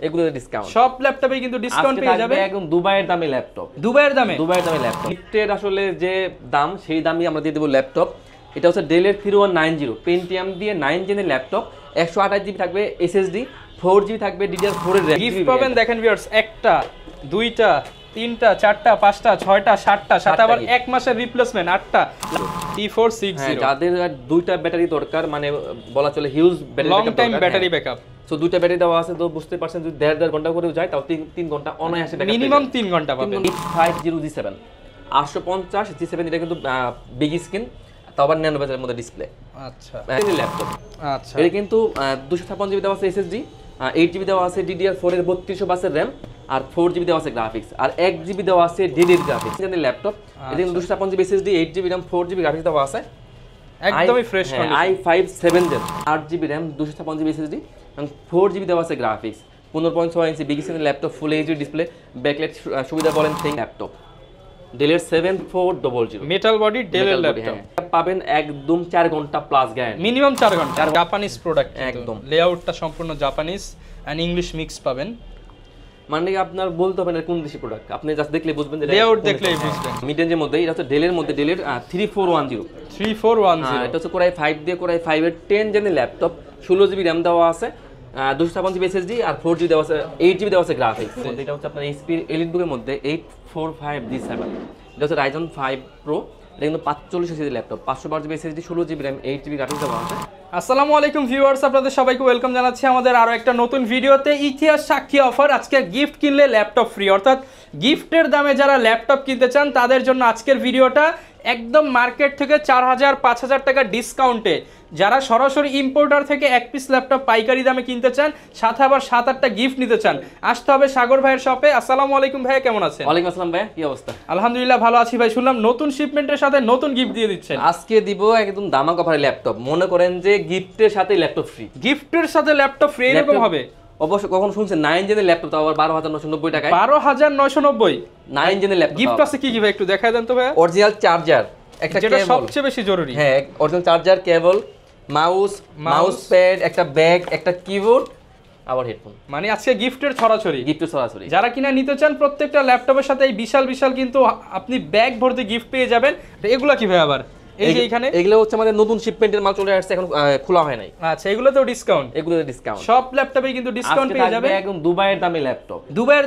এগুলোতে ডিসকাউন্ট। সব ল্যাপটপে কিন্তু ডিসকাউন্ট পেয়ে যাবেন একদম দুবাইয়ের দামে ল্যাপটপ। দুবাইয়ের দামে ল্যাপটপ। গিফটের আসলে যে দাম সেই দামই আমরা দিয়ে দেবো ল্যাপটপ। এটা হচ্ছে ডেলের 3190 পেন্টিয়াম দিয়ে 9 জেনের ল্যাপটপ। 128 জিবি থাকবে SSD, 4 জিবি থাকবে DDR4 এর RAM। গিফট পাবেন দেখেন ভিউয়ার্স, একটা দুইটা তিনটা চারটা পাঁচটা ছয়টা সাতটা, সাথে আবার এক মাসের রিপ্লেসমেন্ট 8টা T460। যাদের দুইটা ব্যাটারি দরকার, মানে বলা চলে huge long time battery backup, so দুইটা ব্যাটারি দেওয়া আছে, তো বুঝতে পারছেন যদি 1.5 ঘন্টা করে যায় তাও 3 ঘন্টা অনায়াসে ব্যাকআপ, মিনিমাম 3 ঘন্টা পাবেন। 50G7 850 G7, এটা কিন্তু বিগ স্ক্রিন, তাও আবার ন্যানো বেজের মধ্যে ডিসপ্লে। আচ্ছা ল্যাপটপ। আচ্ছা, এটা কিন্তু 256 জিবি দেওয়া আছে SSD, 8 জিবি দেওয়া আছে DDR4 এর 3200 বাসের RAM, আর 4 জিবি দেওয়া আছে গ্রাফিক্স, আর 1 জিবি দেওয়া আছে DDR গ্রাফিক্স। এটা ল্যাপটপ, এটা কিন্তু 256 GB SSD, 8 GB RAM, 4 GB graphics দেওয়া আছে, একদমই fresh condition. i5 7 Gen, 8 GB RAM, 256 GB SSD, এবং 4 জিবি দেওয়া আছে graphics. 15.6 inch big screen laptop, full HD display, backlight সুবিধা বলেন সেই ল্যাপটপ। ডেলের 7400 মেটাল বডি ডেলের ল্যাপটপ পাবেন একদম 4 ঘন্টা প্লাস গ্যারান্টি, মিনিমাম 4 ঘন্টা। জাপানিজ প্রোডাক্ট, একদম লেআউটটা সম্পূর্ণ জাপানিজ এন্ড ইংলিশ মিক্স পাবেন। মানে আপনার বলতে হবে না কোন দেশি প্রোডাক্ট, আপনি জাস্ট দেখলে বুঝবেন যে লেআউট দেখলেই বুঝবেন। মিড রেঞ্জের মধ্যে এটা হচ্ছে ডেলের মধ্যে, ডেলের 3410 এটা হচ্ছে কোরাই 5 দিয়ে কোরাই 5 এর 10 জেনের ল্যাপটপ, 16 জিবি RAM দেওয়া আছে, 256 জিবি SSD, আর 4 জিবি দেওয়া আছে, 8 জিবি দেওয়া আছে গ্রাফিক্স। এটা হচ্ছে আপনার HP এলিটবুকের মধ্যে 845G7, এটা হচ্ছে Ryzen 5 Pro, এটা কিন্তু 45 CC laptop, 512 GB SSD, 16 GB RAM, 8 GB graphics দেওয়া আছে। আসসালামু আলাইকুম ভিউয়ার্স, আপনাদের সবাইকে ওয়েলকাম জানাচ্ছি আমাদের আরো একটা নতুন ভিডিওতে। ইতিহাস সাক্ষী অফার, আজকে গিফট কিনলে ল্যাপটপ ফ্রি, অর্থাৎ গিফটের দামে যারা ল্যাপটপ কিনতে চান তাদের জন্য আজকের ভিডিওটা। একদম মার্কেট থেকে 4000-5000 টাকা ডিসকাউন্টে যারা সরাসরি ইম্পোর্টার থেকে এক পিস ল্যাপটপ পাইকারি দামে কিনতে চান, সাথে আবার 7-8টা গিফট নিতে চান, আসতে হবে সাগর ভাইয়ের শপে। আসসালামু আলাইকুম ভাইয়া, কেমন আছেন? ওয়ালাইকুম আসসালাম ভাইয়া, কি অবস্থা? আলহামদুলিল্লাহ ভালো আছি ভাই। শুনলাম নতুন শিপমেন্টের সাথে নতুন গিফট দিয়ে দিচ্ছেন। আজকে দিব একদম দামাক অফারে ল্যাপটপ, মনে করেন যে গিফটের সাথে ল্যাপটপ ফ্রি। গিফটের সাথে ল্যাপটপ ফ্রি এরকম হবে? অবশ্যই। কখন শুনছেন 9 জেনের ল্যাপটপ, তাও আবার 12990 টাকায়। 12990 9 জেনের ল্যাপটপ। গিফট আছে কি কি ভাই একটু দেখায় দেন তো ভাই। অরিজিনাল চার্জার, একটা যেটা কেবল সবচেয়ে বেশি জরুরি। হ্যাঁ, অরিজিনাল চার্জার, কেবল, মাউস প্যাড, একটা ব্যাগ, একটা কিবোর্ড, আবার হেডফোন। মানে আজকে গিফটের ছড়াছড়ি, গিফটের সরাসরি। যারা কিনা নিতে চান প্রত্যেকটা ল্যাপটপের সাথে এই বিশাল বিশাল কিন্তু আপনি ব্যাগ ভর্তি গিফট পেয়ে যাবেন। এগুলো কি ভাই আবার? এই যে এখানে এগুলো হচ্ছে আমাদের নতুন শিপমেন্টের মাল চলে আসছে, এখন খোলা হয় নাই। আচ্ছা, এগুলোতেও ডিসকাউন্ট? এগুলোতে ডিসকাউন্ট, সব ল্যাপটপে কিন্তু ডিসকাউন্ট পেয়ে যাবেন। একদম দুবাইয়ের দামে ল্যাপটপ। দুবাইয়ের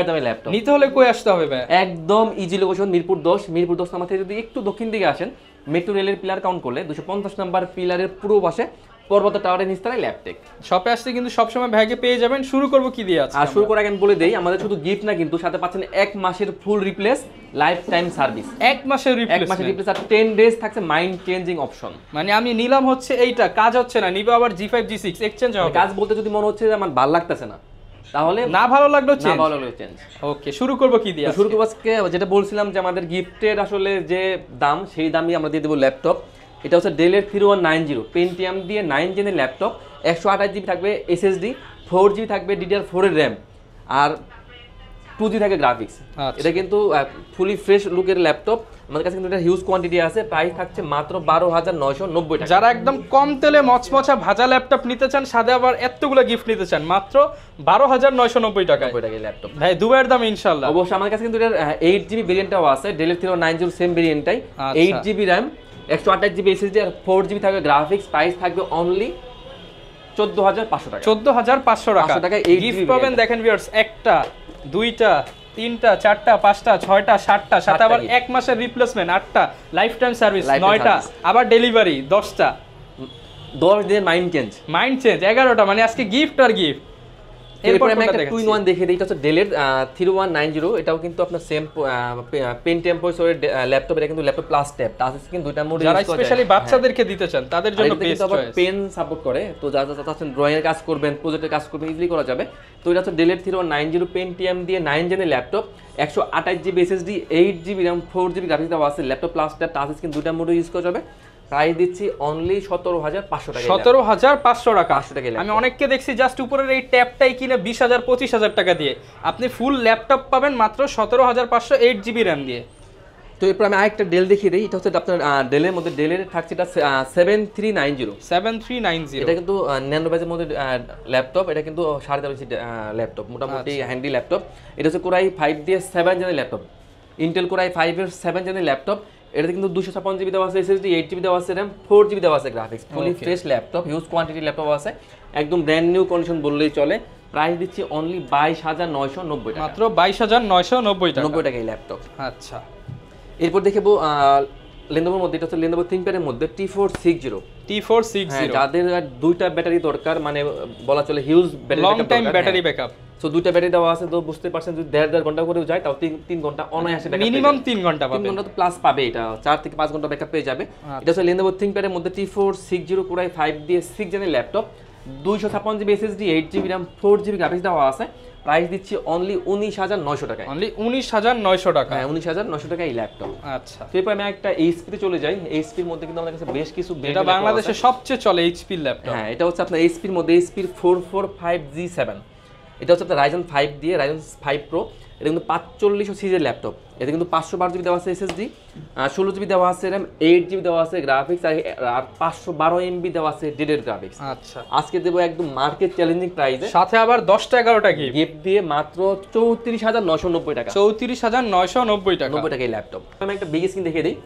দামে ল্যাপটপ নিতে হলে কই আসতে হবে ভাই? একদম ইজি লোকেশন, মিরপুর 10 নাম্বার থেকে যদি একটু দক্ষিণ দিকে আসেন, মেট্রো রেলের পিলার কাউন্ট করলে 250 নাম্বার পিলারের পুরো পাশে পর্বত টাওয়ারের নিচতলায় ল্যাপটেক। শপে আসলে কিন্তু সবসময় ব্যাগে পেয়ে যাবেন। শুরু করব কি দিয়ে? আর শুরু করার আগে আমি বলে দেই, আমাদের শুধু গিফট না, কিন্তু সাথে পাচ্ছেন 1 মাসের ফুল রিপ্লেস, লাইফ টাইম সার্ভিস। 1 মাসের রিপ্লেস আর 10 ডেজ থাকছে মাইন্ড চেঞ্জিং অপশন। মানে আমি নিলাম হচ্ছে এইটা, কাজ হচ্ছে না, নিবে আবার G5 G6 এক্সচেঞ্জ হবে। কাজ বলতে যদি মনে হচ্ছে যে আমার ভালো লাগতেছে না, তাহলে না ভালো লাগলো চেঞ্জ, না ভালো লাগলো চেঞ্জ। ওকে, শুরু করব কি দিয়ে? শুরু করব আজকে যেটা বলছিলাম যে আমাদের গিফটের আসলে যে দাম সেই দামই আমরা দিয়ে দেব ল্যাপটপ। এটা হচ্ছে ডেলের 3190 পেন্টিয়াম দিয়ে 9 জেনের ল্যাপটপ, 128 জিবি থাকবে SSD, 4 জিবি থাকবে DDR4 এর RAM, আর 2 জিবি থাকবে গ্রাফিক্স। এটা কিন্তু ফুলি ফ্রেশ লুকের ল্যাপটপ। আমাদের কাছে কিন্তু এটা হিউজ কোয়ান্টিটি আছে, প্রাইস থাকছে মাত্র 12990 টাকা। যারা একদম কম তেলে মচমচা ভাজা ল্যাপটপ নিতে চান, সাথে আবার এতগুলো গিফট নিতে চান, মাত্র 12990 টাকায় ল্যাপটপ। ভাই দুবাইয়ের দাম ইনশাআল্লাহ। অবশ্যই আমাদের কাছে কিন্তু এটা 8 জিবি ভেরিয়েন্টটাও আছে, ডেলের 3190 সেম ভেরিয়েন্টটাই, 8 জিবি RAM, 128 জিবি SSD, আর 4 জিবি থাকবে গ্রাফিক্স। প্রাইস থাকবে অনলি 14500 টাকা। 14500 টাকা এই গিফট পাবেন। দেখেন ভিউয়ার্স, একটা দুইটা তিনটা চারটা পাঁচটা ছয়টা সাতটা, সাথে আবার এক মাসের রিপ্লেসমেন্ট 8টা, লাইফ টাইম সার্ভিস 9টা, আবার ডেলিভারি 10টা, 10 দিনের মাইন্ড চেঞ্জ 11টা। মানে আজকে গিফট আর গিফট। এরপর আমি একটা 2-in-1 দেখে দিই। এটা হচ্ছে ডেলের 3190, এটাও কিন্তু আপনার সেম পেন্টিয়াম প্রসেসরের ল্যাপটপ। এটা কিন্তু laptop plus tab, touch screen, দুইটা মোড। যারা স্পেশালি বাচ্চাদেরকে দিতে চান তাদের জন্য বেস্ট চয়েস। পেন সাপোর্ট করে, তো যারা চাচ্ছেন ড্রয়িং এর কাজ করবেন, প্রজেক্টের কাজ করবেন, ইজিলি করা যাবে। তো এটা হচ্ছে ডেলের 3190 পেন্টিয়াম দিয়ে 9 জেনের laptop, 128 GB SSD, 8 GB RAM, 4 GB graphics দেওয়া আছে, laptop plus tab, touch screen, দুইটা মোড ইউজ করা যাবে। প্রাইস দিচ্ছি অনলি 17500 টাকা। 17500 টাকা। আমি আমি অনেককে দেখছি জাস্ট উপরের এই ট্যাবটাই কিনে 20000-25000 টাকা দিয়ে। আপনি ফুল ল্যাপটপ পাবেন মাত্র 17500, 8 জিবি RAM দিয়ে। তো এরপর আমি আরেকটা ডেল দেখিয়ে দিই। এটা হচ্ছে আপনার ডেলের মধ্যে ডেলের থাকছে এটা 7390। 7390 এটা কিন্তু ন্যানো ব্যাচের মধ্যে ল্যাপটপ, এটা কিন্তু 3.5 ইঞ্চি ল্যাপটপ, মোটামুটি হ্যান্ডি ল্যাপটপ। এটা হচ্ছে কোরাই 5 দিয়ে 7 জেনের ল্যাপটপ, ইন্টেল কোরাই 5 এর 7 জেনের ল্যাপটপ। এটাতে কিন্তু 256 জিবি দেওয়া আছে এসএসডি, 8 জিবি দেওয়া আছে র্যাম, 4 জিবি দেওয়া আছে graphics, fully fresh laptop, huge quantity laptop আছে, একদম ব্র্যান্ড নিউ কন্ডিশন বললেই চলে। প্রাইস দিচ্ছি অনলি 22990 টাকা, মাত্র 22990 টাকা, 90 টাকা এই ল্যাপটপ। আচ্ছা এরপর দেখবো লেনোভোর মধ্যে, এটা হচ্ছে লেনোভো থিংকপ্যাডের মধ্যে T460। যাদের দুইটা ব্যাটারি দরকার, মানে বলা চলে huge long time battery backup, so দুইটা ব্যাটারি দেওয়া আছে, তো বুঝতে পারছেন যদি 1.5 ঘন্টা করে যায় তাও 3 ঘন্টা অনায়াসে ব্যাকআপ, মিনিমাম 3 ঘন্টা পাবে, 3 ঘন্টা তো প্লাস পাবে, এটা 4 থেকে 5 ঘন্টা ব্যাকআপ পেয়ে যাবে। এটা হচ্ছে লেনোভো থিংকপ্যাডের মধ্যে T460 কোরাই 5 দিয়ে 6 জেনের laptop, 256 GB SSD, 8 GB RAM, 4 GB graphics দেওয়া আছে। প্রাইস দিচ্ছি অনলি 19900 টাকায়, অনলি 19900 টাকা। হ্যাঁ 19900 টাকা এই ল্যাপটপ। আচ্ছা, তো এরপর আমি একটা এইচপি তে চলে যাই। এইচপির মধ্যে কিন্তু আমাদের কাছে বেশ কিছু এটা বাংলাদেশে সবচেয়ে চলে এইচপি ল্যাপটপ। হ্যাঁ, এটা হচ্ছে আপনার এইচপির মধ্যে এইচপির 445G7। এটা হচ্ছে আপনার Ryzen 5 দিয়ে Ryzen 5 Pro। এটা কিন্তু 4500 সিরিজের ল্যাপটপ। এতে কিন্তু 512 জিবি দেওয়া আছে এসএসডি, 16 জিবি দেওয়া আছে র্যাম, 8 জিবি দেওয়া আছে গ্রাফিক্স, আর 512 এমবি দেওয়া আছে ডেডের গ্রাফিক্স। আচ্ছা, আজকে দেবো একদম মার্কেট চ্যালেঞ্জিং প্রাইসে, সাথে আবার 10টা 11টা গিফট দিয়ে মাত্র 34990 টাকা, 34990 টাকা, 90 টাকা এই ল্যাপটপ। আমি একটা বিগ স্ক্রিন দেখিয়ে দিই।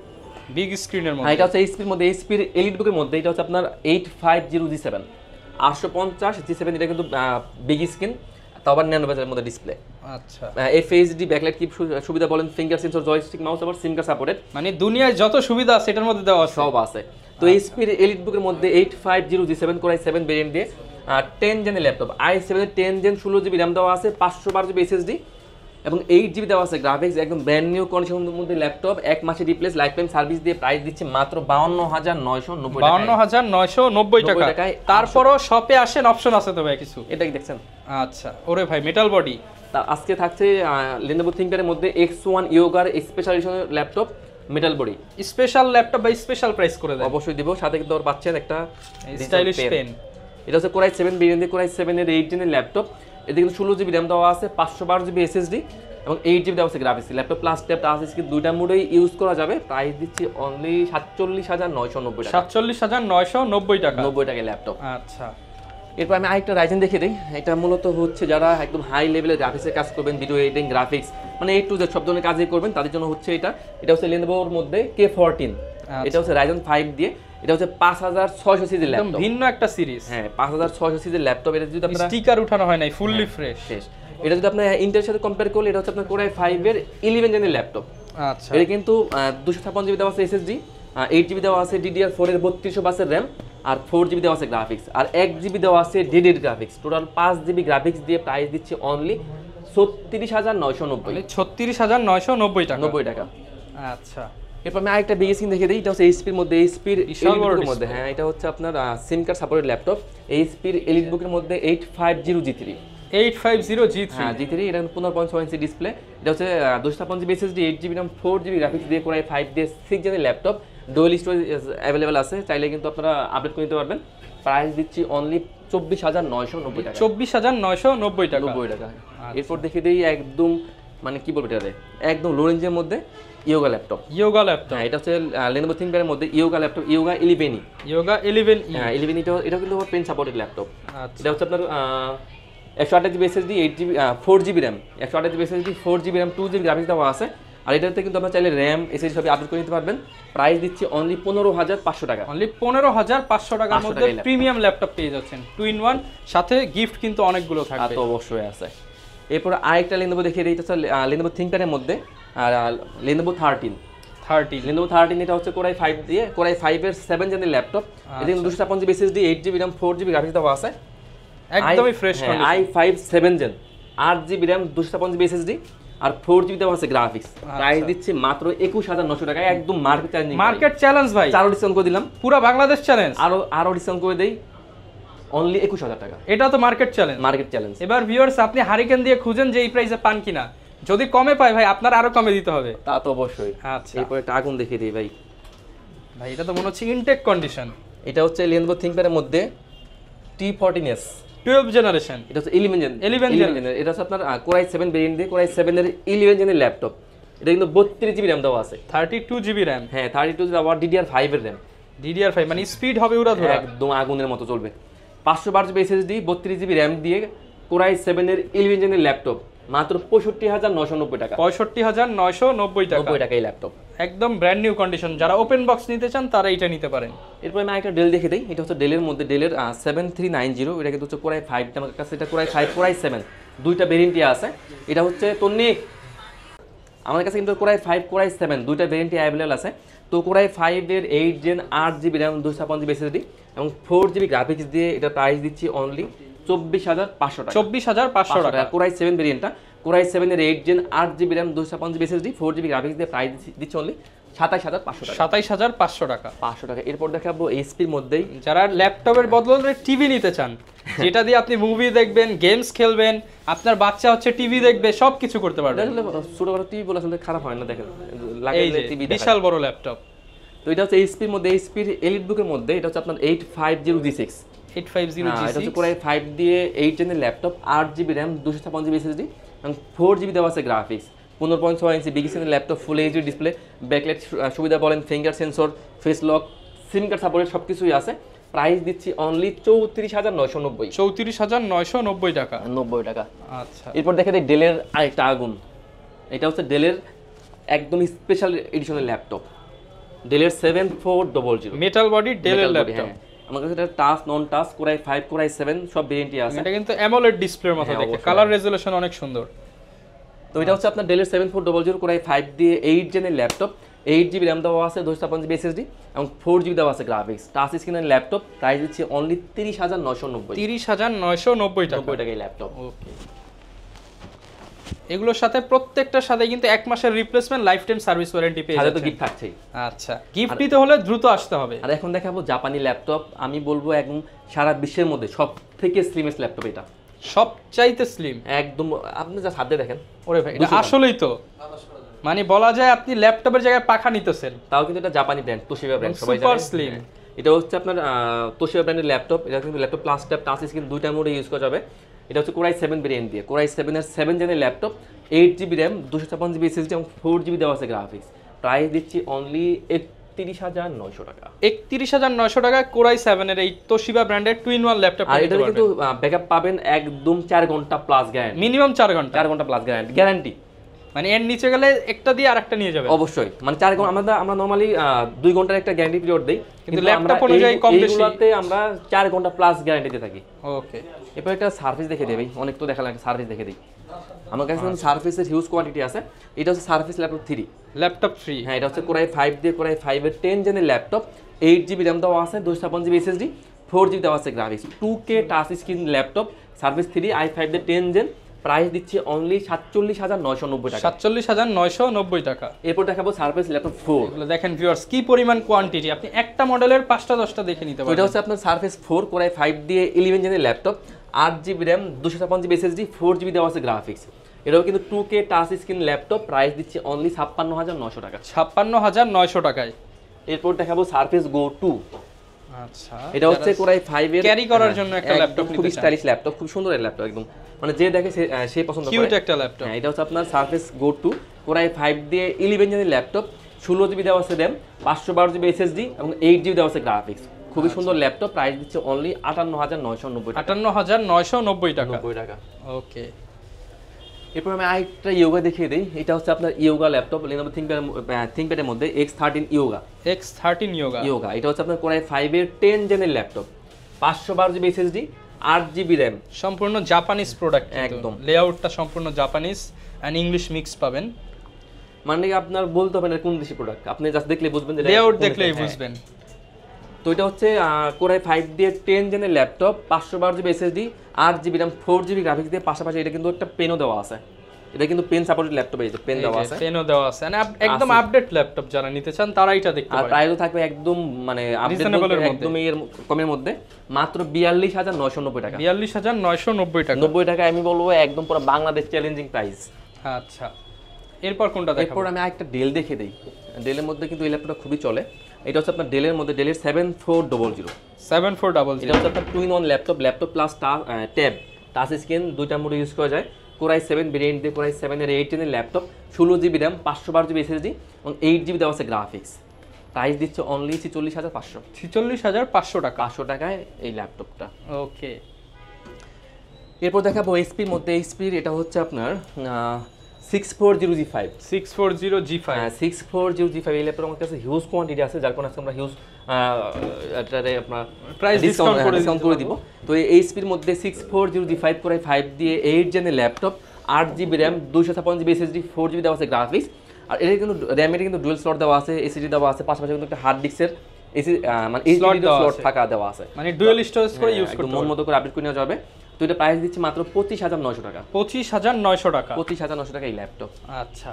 বিগ স্ক্রিনের হ্যাঁ, মধ্যে এটা হচ্ছে এইচপির মধ্যে এইচপির এলিট বুকের মধ্যে, এটা হচ্ছে আপনার 850G7 850G7। এটা কিন্তু বিগ স্ক্রিন, তাও আবার ন্যানো ব্যাচের মধ্যে ডিসপ্লে। আচ্ছা, এফএইচডি ব্যাকলাইট কি সুবিধা বলেন, ফিঙ্গার সেন্সর, জয়স্টিক মাউস, আবার সিম কার্ড সাপোর্টেড, মানে দুনিয়ায় যত সুবিধা আছে এটার মধ্যে দেওয়া আছে, সব আছে। তো এইচপির এলিট বুকের মধ্যে 850G7 কোরাই 7 ভেরিয়েন্ট দিয়ে 10 জেনের ল্যাপটপ, i7 এর 10 জেন, 16 জিবি র্যাম দেওয়া আছে, 512 জিবি এসএসডি এবং 8 জিবি দেওয়া আছে গ্রাফিক্স, একদম ব্র্যান্ড নিউ কন্ডিশনের মধ্যে ল্যাপটপ, 1 মাসে রিপ্লেস লাইফ টাইম সার্ভিস দিয়ে প্রাইস দিচ্ছে মাত্র 52990 টাকা, 52990 টাকা। তারপরও শপে আসেন, অপশন আছে তো ভাই কিছু, এটা কি দেখছেন? আচ্ছা, ওরে ভাই মেটাল বডি। তা আজকে থাকছে লেনোভো থিংকপ্যাডের মধ্যে X1 ইয়োগার স্পেশাল এডিশনের laptop, metal body, special laptop বা স্পেশাল প্রাইস করে দেন, অবশ্যই দিব। সাথে কিন্তু পাচ্ছেন একটা স্টাইলিশ পেন। এটা হচ্ছে কোরাই 7 ভেরিয়েন্ট দিয়ে কোরাই 7 এর 8 জেনের ল্যাপটপ। এতে কিন্তু 16 জিবি র্যাম দেওয়া আছে, 512 জিবি এসএসডি এবং 8 জিবি দেওয়া আছে graphics. Laptop plus tab touch screen দুইটা মোডেই ইউজ করা যাবে। প্রাইস দিচ্ছি অনলি 47990 টাকা, 47990 টাকা, 90 টাকা ল্যাপটপ। আচ্ছা, এরপর আমি আরেকটা রাইজেন দেখে দিই। এটা মূলত হচ্ছে যারা একদম হাই লেভেলের গ্রাফিক্সের কাজ করবেন, ভিডিও এডিটিং, গ্রাফিক্স, মানে A to Z সব ধরনের কাজই করবেন, তাদের জন্য হচ্ছে এটা। এটা হচ্ছে লেনোভোর মধ্যে K14। এটা হচ্ছে Ryzen 5 দিয়ে, এটা হচ্ছে 5600 সিরিজের একদম ল্যাপটপ, ভিন্ন একটা সিরিজ। হ্যাঁ 5600 সিরিজের ল্যাপটপ। এটা যদি আপনারা স্টিকার উঠানো হয় নাই, ফুললি ফ্রেশ। এটা যদি আপনার ইন্টেলের সাথে কম্পেয়ার করলে, এটা হচ্ছে আপনার কোরাই 5 এর 11 জেনের ল্যাপটপ। আচ্ছা, এটা কিন্তু 256 জিবি দেওয়া আছে এসএসডি, 8 জিবি দেওয়া আছে DDR4 এর 3200 বাসের র্যাম, আর 4 জিবি দেওয়া আছে গ্রাফিক্স, আর 1 জিবি দেওয়া আছে dedicated graphics. Total 5 GB graphics দিয়ে প্রাইস দিচ্ছে অনলি 36990, 36990 টাকা, 90 টাকা। আচ্ছা, এরপর আমি আরেকটা বিগ স্ক্রিন দেখে দিই। এটা হচ্ছে এইচপির মধ্যে, এইচপির এলিট বুকের মধ্যে, হ্যাঁ এটা হচ্ছে আপনার সিম কার্ড সাপোর্টেড ল্যাপটপ, এইচপির এলিট বুকের মধ্যে 850G3, 850G3, হ্যাঁ G3। এটা 15.6 ইঞ্চি ডিসপ্লে। এটা হচ্ছে 256 GB SSD, 8 GB RAM, 4 GB graphics দিয়ে কোরাই 5 দিয়ে 6 জেনের ল্যাপটপ। ডুয়াল স্টোরেজ অ্যাভেলেবেল আছে, চাইলে কিন্তু আপনারা আপডেট করে নিতে পারবেন। প্রাইস দিচ্ছি অনলি 24990 টাকা, 24990 টাকা, 90 টাকা। এরপর দেখে দিই একদম মানে কি বলবো, এটাতে একদম লো রেঞ্জের মধ্যে ইয়োগা ল্যাপটপ। ইয়োগা ল্যাপটপ, হ্যাঁ এটা হচ্ছে লেনোভো থিংকপ্যাডের মধ্যে yoga laptop, yoga 11E। Yoga 11E, হ্যাঁ 11 এটা কিন্তু পেন সাপোর্টেড ল্যাপটপ। আচ্ছা, এটা হচ্ছে আপনার 128 GB SSD, 8 GB 4 GB RAM, 128 GB SSD, 4 GB RAM, 2 GB graphics দেওয়া আছে। আর এটাতে কিন্তু আপনারা চাইলে র্যাম এসএসডি সবই আপডেট করে নিতে পারবেন। প্রাইস দিচ্ছি অনলি 15500 টাকা, অনলি 15500 টাকার মধ্যে টাকায় প্রিমিয়াম ল্যাপটপ পেয়ে যাচ্ছেন, 2-in-1, সাথে গিফট কিন্তু অনেকগুলো থাকবে। তো অবশ্যই আছে। এরপর আরেকটা লেনোভো দেখিয়ে দিই। এটা হচ্ছে লেনোভো থিংকপ্যাডের মধ্যে লেনোভো 13। লেনোভো 13 এটা হচ্ছে কোরাই 5 দিয়ে কোরাই 5 এর 7 জেনের ল্যাপটপ। এতে 256 GB SSD, 8 GB RAM, 4 GB graphics দেওয়া আছে, একদমই fresh condition. i5 7 gen, 8 GB RAM, 256 GB SSD আর 4 জিবি দেওয়া আছে গ্রাফিক্স। প্রাইস দিচ্ছে মাত্র 21900 টাকায়, একদম মার্কেট চ্যালেঞ্জিং, মার্কেট চ্যালেঞ্জ ভাই। আরো ডিসকাউন্ট করে দিলাম, পুরো বাংলাদেশ চ্যালেঞ্জ, আরো ডিসকাউন্ট করে দেই অনলি 21000 টাকা। এটা তো মার্কেট চ্যালেঞ্জ, মার্কেট চ্যালেঞ্জ। এবার ভিউয়ার্স আপনি হারিকেন দিয়ে খুঁজেন যে এই প্রাইসে পান কিনা, যদি কমে পাই ভাই আপনার আরো কমে দিতে হবে। তা তো অবশ্যই। আচ্ছা, এরপর একটা আগুন দেখিয়ে দিই ভাই। ভাই এটা তো মনে হচ্ছে ইনটেক কন্ডিশন। এটা হচ্ছে লেনোভো থিংকপ্যাডের মধ্যে T14s 12 জেনারেশন, এটা হচ্ছে 11 জেন। এটা হচ্ছে আপনার কোরাই 7 ভেরিয়েন্ট দিয়ে কোরাই 7 এর 11 জেনের ল্যাপটপ। এটা কিন্তু 32 জিবি র্যাম দেওয়া আছে। 32 জিবি র্যাম, হ্যাঁ 32 জিবি আবার DDR5 এর র্যাম। DDR5 মানে স্পিড হবে ওরা ধরা একদম আগুনের মতো চলবে। 512 জিবি SSD 32 জিবি র্যাম দিয়ে Core i7 এর 11 জেনের ল্যাপটপ মাত্র 65,990 টাকা। 65,990 টাকা। 90 টাকা এই ল্যাপটপ একদম ব্র্যান্ড নিউ কন্ডিশন। যারা ওপেন বক্স নিতে চান তারা এটা নিতে পারেন। এরপর আমি একটা ডেল দেখে দিই। এটা হচ্ছে ডেলের মধ্যে ডেলের 7390, এটা কিন্তু হচ্ছে Core i5, আমার কাছে এটা Core i5 Core i7 দুইটা ভেরিয়েন্টই আছে। এটা হচ্ছে তন্নি আমার কাছে কিন্তু Core i5 Core i7 দুইটা ভেরিয়েন্টই অ্যাভেলেবল আছে। তো Core i5 এর 8 gen 8 GB RAM 256 GB SSD এবং 4 জিবি গ্রাফিক্স দিয়ে এটা প্রাইস দিচ্ছি অনলি 24,500 টাকা। 24,500 টাকা। Core i7 ভেরিয়েন্টটা Core i7 এর 8 gen 8 GB RAM 256 GB SSD 4 GB graphics দিয়ে প্রাইস দিচ্ছি অনলি 27,500 টাকা। 27,500 টাকা। 500 টাকা। এরপর দেখাবো এইচপির মধ্যেই যারা ল্যাপটপের বদলে টিভি নিতে চান, যেটা দিয়ে আপনি মুভি দেখবেন, গেমস খেলবেন, আপনার বাচ্চা হচ্ছে টিভি দেখবে, সবকিছু করতে পারবেন। আসলে ছোটখাটো টিভি বলে আসলে খারাপ হয় না, দেখেন এই লাগাইলে যে টিভি বিশাল বড় ল্যাপটপ। তো এটা হচ্ছে এইচপির মধ্যে, এইচপির এলিট বুকের মধ্যে এটা হচ্ছে আপনার 8500G6। 8500G6 এটা হচ্ছে Core i5 দিয়ে 8 জেনের laptop, 8 GB RAM 256 GB SSD এবং 4 জিবি দেওয়া আছে গ্রাফিক্স। 15.6 ইঞ্চি বিগ স্ক্রিনের laptop, full HD display, backlight সুবিধা বলেন, finger sensor, face lock, SIM card support সব কিছুই আছে। প্রাইস দিচ্ছি অনলি 34,990। 34,990 টাকা। 90 টাকা। আচ্ছা, এরপর দেখে দিই ডেলের আরেকটা আগুন। এটা হচ্ছে ডেলের একদম স্পেশাল এডিশনের ল্যাপটপ, ডেলের 7400 মেটাল বডি ডেলের ল্যাপটপ। আমার কাছে এটা টাচ নন touch Core i5 Core i7 সব ভেরিয়েন্টই আছে। এটা কিন্তু অ্যামোলেড ডিসপ্লের মতো হ্যাঁ, দেখতে, অবশ্যই। কালার রেজোলিউশন অনেক সুন্দর। তো এটা হচ্ছে আপনার ডেলের 7400 Core i5 দিয়ে 8 জেনের ল্যাপটপ, 8 জিবি র্যাম দেওয়া আছে, 256 জিবি SSD এবং 4 জিবি দেওয়া আছে গ্রাফিক্স। টাচ স্ক্রিনের ল্যাপটপ, প্রাইস দিচ্ছি অনলি 30,990। 30,990 টাকা। 90 টাকা এই ল্যাপটপ। ওকে, এগুলোর সাথে প্রত্যেকটার সাথে কিন্তু 1 মাসের replacement life time service warranty পেয়ে সাথে তো যাচ্ছেন। গিফট থাকছেই। আচ্ছা, গিফট নিতে হলে দ্রুত আসতে হবে। আর এখন দেখাবো জাপানি ল্যাপটপ। আমি বলবো একদম সারা বিশ্বের মধ্যে সবথেকে স্লিমেস্ট ল্যাপটপ এটা, সবচাইতে স্লিম। একদম আপনি যা হাতে দেখেন। ওরে ভাই, এটা আসলেই তো মানে বলা যায় আপনি ল্যাপটপের জায়গায় পাখা নিতেছেন। তাও কিন্তু এটা জাপানি ব্র্যান্ড, তোশিবা ব্র্যান্ড, সবাই সুপার জানে। স্লিম। এটা হচ্ছে আপনার তোশিবা ব্র্যান্ডের ল্যাপটপ। এটা কিন্তু laptop plus tab touch screen দুইটা মোডে ইউজ করা যাবে। এটা হচ্ছে Core i7 ভেরিয়েন্ট দিয়ে, Core i7 এর 7 জেনের laptop, 8 GB RAM 256 GB SSD এবং 4 জিবি দেওয়া আছে গ্রাফিক্স। প্রাইস দিচ্ছি অনলি 31,900 টাকা। 31,900 টাকা Core i7 এর এই তোশিবা ব্র্যান্ডের টু ইন ওয়ান ল্যাপটপ। আর এটা কিন্তু ব্যাকআপ পাবেন একদম 4 ঘন্টা প্লাস গ্যারান্টি, মিনিমাম 4 ঘন্টা। 4 ঘন্টা প্লাস গ্যারান্টি। মানে এর নিচে গেলে একটা দিয়ে আরেকটা নিয়ে যাবে অবশ্যই, মানে 4 ঘন্টা আমরা নরমালি 2 ঘন্টার একটা গ্যারান্টি পিরিয়ড দেই, কিন্তু ল্যাপটপ অনুযায়ী কম বেশি এইগুলাতে আমরা 4 ঘন্টা প্লাস গ্যারান্টি দিয়ে থাকি। ওকে, এরপর একটা সার্ভিস দেখে দেই ভাই, অনেক তো দেখালাম, একটা সার্ভিস দেখে দিই। আমার কাছে সার্ভিসের হিউজ কোয়ান্টিটি আছে। এটা হচ্ছে সার্ভিস ল্যাপটপ 3। ল্যাপটপ 3। হ্যাঁ, এটা হচ্ছে Core i5 দিয়ে Core i5 এর 10 জেনের ল্যাপটপ, 8 জিবি র্যাম দেওয়া আছে, 256 জিবি SSD, 4 জিবি দেওয়া আছে graphics, 2K touch screen laptop, service 3 i5 দিয়ে 10 জেন। প্রাইস দিচ্ছি অনলি 47,990 টাকা। 47,990 টাকা। এরপর দেখাবো সার্ভিস ল্যাপটপ 4। এগুলো দেখেন ভিউয়ার্স কি পরিমাণ কোয়ান্টিটি, আপনি একটা মডেলের 5টা 10টা দেখে নিতে এটা পারবেন। হচ্ছে আপনার সার্ফেস 4 Core i5 দিয়ে 11 জেনের laptop, 8 GB RAM 256 GB SSD, 4 GB দেওয়া আছে গ্রাফিক্স। এটাও কিন্তু 2K touch screen laptop, price দিচ্ছি অনলি 56,900 টাকা। 56,900 টাকায়। এরপর দেখাবো সার্ফেস গো 2। আচ্ছা, এটা হচ্ছে Core i5 এর ক্যারি করার জন্য একটা ল্যাপটপ, খুব স্টাইলিশ ল্যাপটপ, খুব সুন্দর একটা ল্যাপটপ, একদম মানে যে দেখে সে পছন্দ করে। কিউট একটা ল্যাপটপ। হ্যাঁ, এটা হচ্ছে আপনার সার্ফেস গো 2 Core i5 দিয়ে 11 জেনের ল্যাপটপ, 16 জিবি দেওয়া আছে র্যাম, 512 জিবি SSD এবং 8 জিবি দেওয়া আছে গ্রাফিক্স। খুবই সুন্দর ল্যাপটপ, প্রাইস দিচ্ছে অনলি 58,990 টাকা। 58,990 টাকা। 90 টাকা। ওকে, এরপর আমি আরেকটা ইয়োগা দেখিয়ে দিই। এটা হচ্ছে আপনার ইয়োগা ল্যাপটপ, Lenovo ThinkPad-এর মধ্যে X13 X13 ইয়োগা। এটা হচ্ছে আপনার Core i5 এর 10 জেনের laptop, 512 GB SSD, 8 GB RAM. সম্পূর্ণ জাপানিজ প্রোডাক্ট, একদম। লেআউটটা সম্পূর্ণ জাপানিজ এন্ড ইংলিশ মিক্স পাবেন। মানে আপনার বলতে হবে না কোন দেশি প্রোডাক্ট, আপনি জাস্ট দেখলে বুঝবেন যে লেআউট দেখলেই বুঝবেন। তো এটা হচ্ছে Core i5 দিয়ে 10 জেনের laptop, 512 GB SSD, 8 GB RAM, 4 GB graphics দিয়ে, পাশাপাশি এটা কিন্তু একটা পেনও দেওয়া আছে। এটা কিন্তু পেন সাপোর্টেড ল্যাপটপ, এই যে পেন দেওয়া আছে, পেনও দেওয়া আছে, একদম আপডেট ল্যাপটপ, যারা নিতে চান তারা এটা দেখতে আর পারেন। প্রাইসও থাকবে একদম মানে আপডেট একদম এর কমের মধ্যে, মাত্র 42,990 টাকা। 42,990 টাকা। 90 টাকা আমি বলবো একদম পুরো বাংলাদেশ চ্যালেঞ্জিং প্রাইস। আচ্ছা, এরপর কোনটা দেখাবো? এরপর আমি একটা ডেল দেখে দেই। ডেলের মধ্যে কিন্তু এই ল্যাপটপটা খুবই চলে। এটা হচ্ছে আপনার ডেলের মধ্যে ডেলের 7400। 7400। এটা হচ্ছে আপনার two in one laptop plus tab touch screen দুইটা মোডে ইউজ করা যায়। কোরাই 7 ভেরিয়েন্ট দিয়ে কোরাই 7 এর 8 জেনের laptop 16GB RAM 512GB SSD এবং 8GB দেওয়া আছে গ্রাফিক্স। প্রাইস দিচ্ছে অনলি 46,500। 46,500 টাকা। 500 টাকায় এই ল্যাপটপটা। ওকে, এরপর দেখাবো এইচপির মধ্যে। এইচপির এটা হচ্ছে আপনার 6400G5। 640G5। 6400G5 এই ল্যাপটপ আমার কাছে হিউজ কোয়ান্টিটি আছে, যার কারণে আজকে আমরা হিউজ এটারে আপনার প্রাইস ডিসকাউন্ট করে দিব। তো এই এইচপির মধ্যে 6400G5 কোরাই 5 দিয়ে 8 জেনের laptop, 8GB RAM 256GB SSD, 4GB দেওয়া আছে গ্রাফিক্স। আর এটা কিন্তু র্যামের কিন্তু ডুয়াল স্লট দেওয়া আছে, এসএসডি দেওয়া আছে, পাশাপাশি কিন্তু একটা হার্ড ডিস্কের মানে এইচডি স্লট থাকা দেওয়া আছে, মানে ডুয়াল স্টোরেজ করে ইউজ করতে মন মতো করে আপডেট করে নেওয়া যাবে। তো এটা প্রাইস দিচ্ছে মাত্র 25,900 টাকা। 25,900 টাকা। 25,900 টাকা এই ল্যাপটপ। আচ্ছা,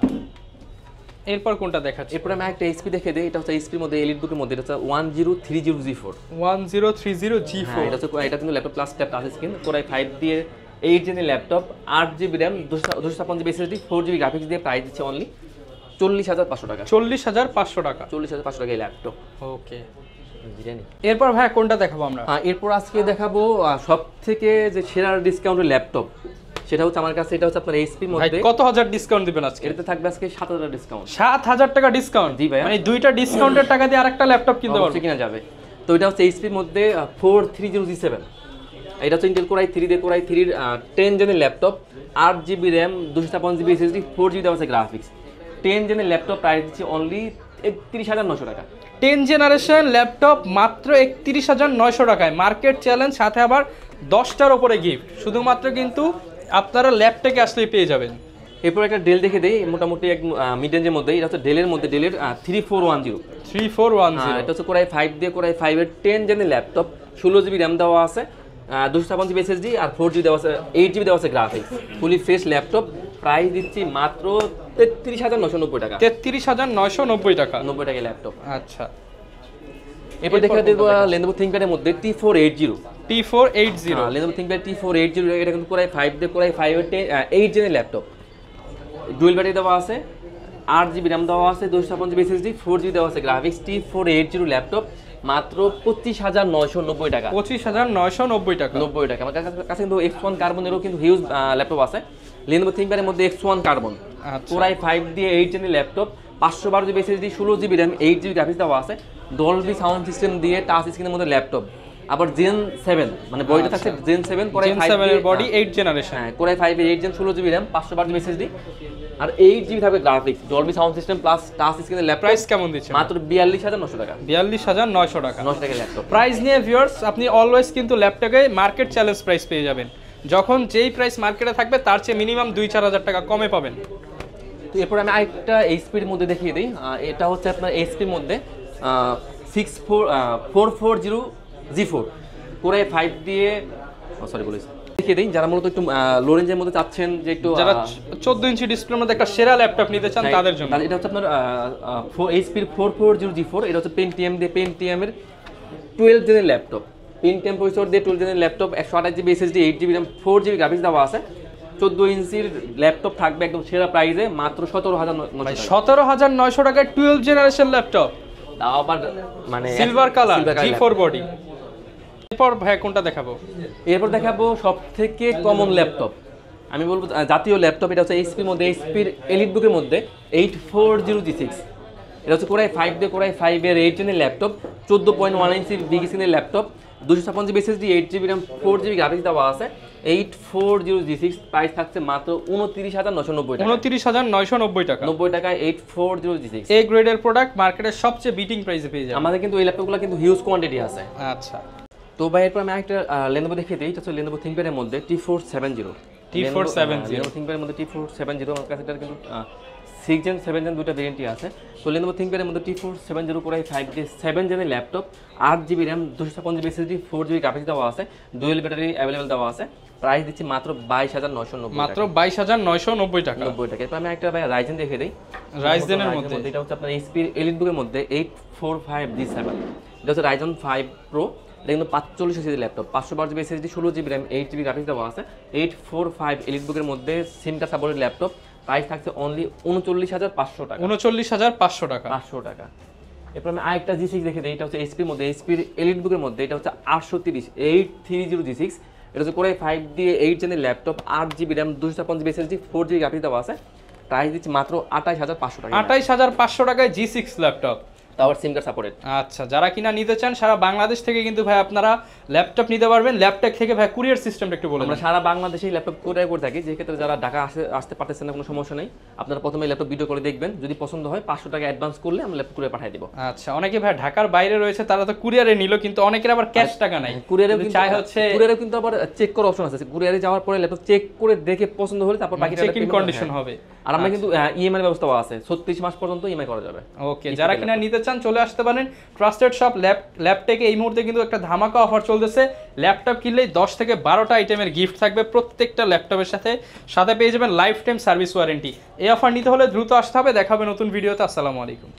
এরপর কোনটা দেখাচ্ছি? এরপর আমি একটা এইচপি দেখে দিই। এটা হচ্ছে এইচপির মধ্যে এলিট বুকের মধ্যে, এটা হচ্ছে 1030G4। 1030G4। এটা হচ্ছে এটা কিন্তু laptop plus tab touch screen, Core i 5 দিয়ে 8 জেনের laptop, 8GB RAM 256GB SSD, 4GB graphics দিয়ে প্রাইস দিচ্ছে অনলি 40,500 টাকা। 40,500 টাকা। 40,500 টাকা এই ল্যাপটপ। ওকে, এরপর ভাই কোনটা দেখাবো আমরা? এরপর আজকে দেখাবো সবথেকে যে সেরা ডিসকাউন্টের ল্যাপটপ, সেটা হচ্ছে আমার কাছে এটা হচ্ছে আপনার এইচপির মধ্যে। কত হাজার ডিসকাউন্ট দিবেন আজকে? এটাতে থাকবে আজকে 7,000 ডিসকাউন্ট। 7,000 টাকা ডিসকাউন্ট? জি ভাই, মানে দুইটা ডিসকাউন্টের টাকা দিয়ে আরেকটা ল্যাপটপ কিনতে পারবো, কিনা যাবে। তো এটা হচ্ছে এইচপির মধ্যে 430G7। এটা হচ্ছে ইন্টেল কোরাই 3 দিয়ে কোরাই 3 10 জেনের laptop, 8GB RAM 256GB SSD, 4GB দেওয়া আছে গ্রাফিক্স। 10 জেনের ল্যাপটপ প্রাইস দিচ্ছে অনলি 31,900 টাকা। 10 জেনারেশন ল্যাপটপ মাত্র 31,900 টাকায়, মার্কেট চ্যালেঞ্জ, সাথে আবার 10টার উপরে গিফট। শুধুমাত্র কিন্তু আপনারা ল্যাপটপে আসলেই পেয়ে যাবেন। এরপর একটা ডেল দেখে দেই, মোটামুটি এক মিড রেঞ্জের মধ্যে। এটা হচ্ছে ডেলের মধ্যে, ডেলের 3410। 3410 এটা হচ্ছে কোরাই 5 দিয়ে কোরাই 5 এর 10 জেনের ল্যাপটপ, 16GB র্যাম দেওয়া আছে, 256GB SSD আর 4GB দেওয়া আছে, 8GB দেওয়া আছে graphics. Fully fresh laptop. Price দিচ্ছি মাত্র 33,990 টাকা। 33,990 টাকা। 90 টাকা ল্যাপটপ। আচ্ছা, এরপর দেখে দেব Lenovo ThinkPad এর মধ্যে T480। T480 Lenovo ThinkPad T480, এটা কিন্তু কোরাই 5 দিয়ে কোরাই 5 এর 8 জেনের ল্যাপটপ, ডুয়াল ব্যাটারি দেওয়া আছে, 8GB র্যাম দেওয়া আছে, 256GB SSD, 4GB দেওয়া আছে গ্রাফিক্স। T480 ল্যাপটপ মাত্র 25,990 টাকা। 25,990 টাকা। 90 টাকা। আমার কাছে কিন্তু X1 কার্বনেরও কিন্তু হিউজ ল্যাপটপ আছে। Lenovo ThinkPad এর মধ্যে X1 কার্বন, কোরাই 5 দিয়ে 8 জেনের laptop, 512GB SSD, 16GB RAM, 8GB graphics দেওয়া আছে, ডলবি সাউন্ড সিস্টেম দিয়ে টাচ স্ক্রিনের মধ্যে ল্যাপটপ। আবার Gen 7 মানে বডিটা থাকছে Gen 7 কোরাই 5 এর বডি 8 জেনারেশন। হ্যাঁ, কোরাই 5 এর 8 gen, 16GB RAM, 512GB SSD আর 8GB থাকবে graphics, Dolby sound system plus touch স্ক্রিনের ল্যাপটপ। প্রাইস কেমন দিচ্ছে? মাত্র 42,900 টাকা। 42,900 টাকা। 900 টাকা ল্যাপটপ। প্রাইস নিয়ে ভিউয়ার্স আপনি অলওয়েজ কিন্তু ল্যাপটপে মার্কেট চ্যালেঞ্জ প্রাইস পেয়ে যাবেন। যখন যেই প্রাইস মার্কেটে থাকবে তার চেয়ে মিনিমাম 2-4 টাকা কমে পাবেন। তো এরপর আমি আরেকটা এইচপির মধ্যে দেখিয়ে দিই। এটা হচ্ছে আপনার এইচপির মধ্যে 440G4, কোরাই 5 দিয়ে সরি বলেছি দেখিয়ে দিই। যারা মূলত একটু লো রেঞ্জের মধ্যে চাচ্ছেন, যে একটু যারা 14 ইঞ্চি ডিসপ্লের মধ্যে একটা সেরা ল্যাপটপ নিতে চান তাদের জন্য এটা হচ্ছে আপনার এইচপির 440G4। এটা হচ্ছে পেন্টিএম দিয়ে, পেন্টিএমের 12 জেনের ল্যাপটপ, পেন্টিএম প্রসেসর দিয়ে 12 জেনের laptop, 128GB SSD, 8GB RAM, 4GB graphics দেওয়া আছে। 14 ইঞ্চির ল্যাপটপ থাকবে একদম সেরা প্রাইসে মাত্র 17,900 টাকা। 17,900 টাকায় 12 জেনারেশন ল্যাপটপ, তাও আবার মানে সিলভার কালার G4 বডি। এরপর ভাই কোনটা দেখাবো? এরপর দেখাবো সবথেকে কমন ল্যাপটপ, আমি বলবো জাতীয় ল্যাপটপ। এটা হচ্ছে এইচপির মধ্যে, এইচপির এলিট বুকের মধ্যে 8400G6। এটা হচ্ছে কোরাই 5 দিয়ে কোরাই 5 এর 8 জেনের ল্যাপটপ, 14.1 ইঞ্চির বিগ স্ক্রিনের laptop, 256GB SSD, 8GB RAM, 4GB graphics দেওয়া আছে। 8400G6 প্রাইস থাকছে মাত্র 29,990 টাকা। 29,990 টাকা। 90 টাকায় 8400G6 এ গ্রেডের প্রোডাক্ট, মার্কেটের সবচেয়ে বিটিং প্রাইসে পেয়ে যাবেন। আমাদের কিন্তু এই ল্যাপটপগুলো কিন্তু হিউজ কোয়ান্টিটি আছে। আচ্ছা, তো ভাই এরপর আমি একটা Lenovo দেখিয়ে দিই। এটা হচ্ছে Lenovo ThinkPad এর মধ্যে T470। Lenovo ThinkPad এর মধ্যে T470 আমার কাছে এটা কিন্তু 6 জেন 7 জেন দুটো ভেরিয়েন্টই আছে। তো Lenovo ThinkPad এর মধ্যে T470 কোরাই 5 দিয়ে 7 জেনের laptop, 8GB RAM, 256GB SSD, 4GB graphics দেওয়া আছে, ডুয়াল ব্যাটারি অ্যাভেলেবল দেওয়া আছে। প্রাইস দিচ্ছি মাত্র 22,990 মাত্র 22,990 টাকা। 90 টাকা। এরপর আমি একটা ভাই রাইজেন দেখিয়ে দিই। রাইজেনের মধ্যে এটা হচ্ছে আপনার এইচপির এলিট বুকের মধ্যে 845G7। এটা হচ্ছে Ryzen 5 Pro। এটা কিন্তু 45 সিরিজের laptop, 512GB SSD, 16GB RAM, 8GB graphics দেওয়া আছে। 845 এলিট বুকের মধ্যে সিমটা সাপোর্টেড ল্যাপটপ, প্রাইস থাকছে অনলি 39,500 টাকা। 39,500 টাকা। 500 টাকা। এরপর আমি আরেকটা G6 দেখে দিই। এটা হচ্ছে এইচপির মধ্যে, এইচপির এলিট বুকের মধ্যে এটা হচ্ছে 830 8300G6, এটা হচ্ছে Core i5 দিয়ে 8 জেনের laptop, 8GB RAM, 256GB SSD, 4GB graphics দেওয়া আছে। প্রাইস দিচ্ছি মাত্র 28500 টাকা। 28500 টাকায় G6 ল্যাপটপ, তাও সিম কার্ড সাপোর্টেড। আচ্ছা, যারা কিনা নিতে চান সারা বাংলাদেশ থেকে কিন্তু ভাই আপনারা ল্যাপটপ নিতে পারবেন। ল্যাপটপ থেকে ভাই কুরিয়ার সিস্টেমটা একটু বলুন। আমরা সারা বাংলাদেশেই ল্যাপটপ কুরিয়ার করে থাকি, যে ক্ষেত্রে যারা ঢাকা আসতে পারতেছেন না কোনো সমস্যা নেই, আপনারা প্রথমে ল্যাপটপ ভিডিও করে দেখবেন, যদি পছন্দ হয় 500 টাকা অ্যাডভান্স করলে আমরা ল্যাপটপ কুরিয়ার পাঠিয়ে দেব। আচ্ছা, অনেকে ভাই ঢাকার বাইরে রয়েছে তারা তো কুরিয়ারে নিল, কিন্তু অনেকের আবার ক্যাশ টাকা নাই, কুরিয়ারে কিন্তু চাই হচ্ছে কুরিয়ারে কিন্তু আবার চেক করার অপশন আছে। কুরিয়ারে যাওয়ার পরে ল্যাপটপ চেক করে দেখে পছন্দ হলে তারপর বাকি চেক ইন কন্ডিশন হবে। আর আমরা কিন্তু ইএমআই এর ব্যবস্থা আছে, 36 মাস পর্যন্ত ইএমআই করা যাবে। ওকে, যারা কিনা নিতে চান চলে আসতে পারেন ট্রাস্টেড শপ ল্যাপটেকে। এই মুহূর্তে কিন্তু একটা ধামাকা অফার চলতেছে, ল্যাপটপ কিনলেই 10 থেকে 12টা আইটেমের গিফট থাকবে প্রত্যেকটা ল্যাপটপের সাথে, সাথে পেয়ে যাবেন লাইফ টাইম সার্ভিস ওয়ারেন্টি। এই অফার নিতে হলে দ্রুত আসতে হবে। দেখা হবে নতুন ভিডিওতে। আসসালামু আলাইকুম।